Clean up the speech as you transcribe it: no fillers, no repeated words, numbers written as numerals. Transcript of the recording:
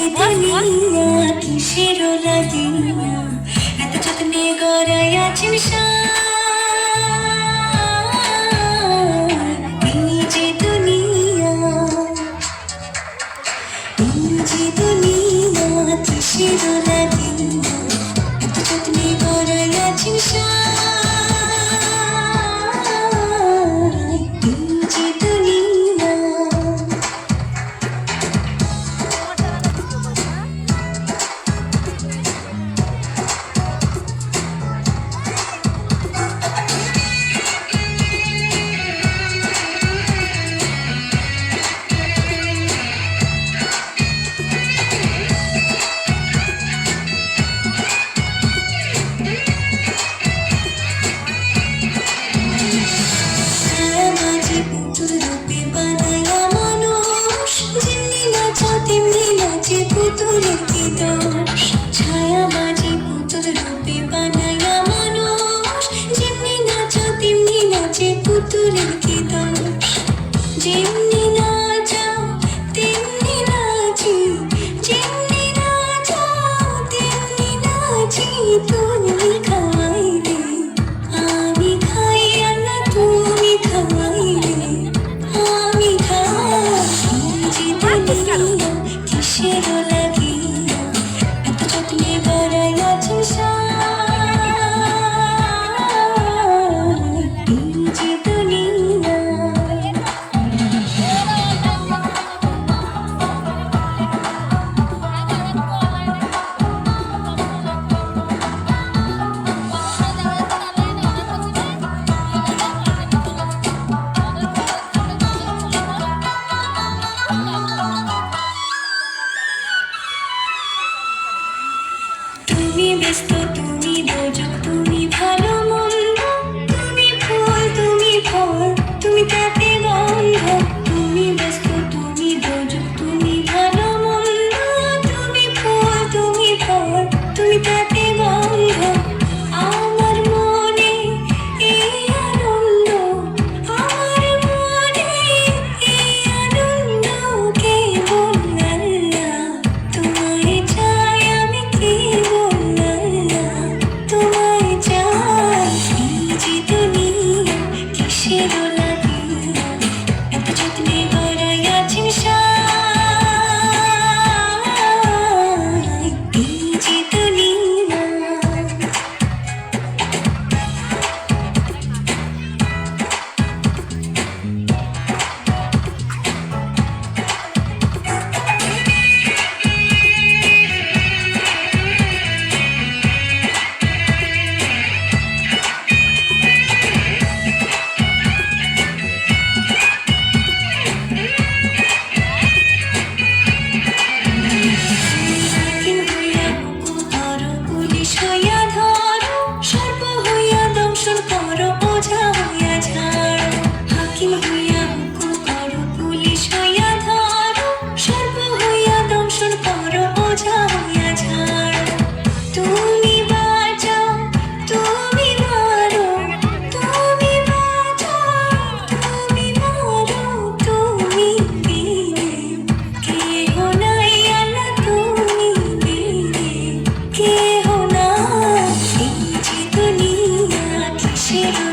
দুনিয়া কিসের লাগিয়া এত যত্নে গড়াই আছেন এই যে দুনিয়া কিসের লাগিয়া এত যত্নে গড়াই আছেন তুমি ব্যস্ত তুমি দোজক তুমি ভালো মন্দ তুমি ফুল তুমি ফল তুমি তাতে গন্ধ তুমি ব্যস্ত তুমি দোজক তুমি ভালো মন্দ তুমি ফুল তুমি ফল তুমি তাতে গন্ধ আমার মনে এই আনন্দ আমার মনে এই আনন্দ কেবল আল্লাহ তোমায় চাই আমি কেবল She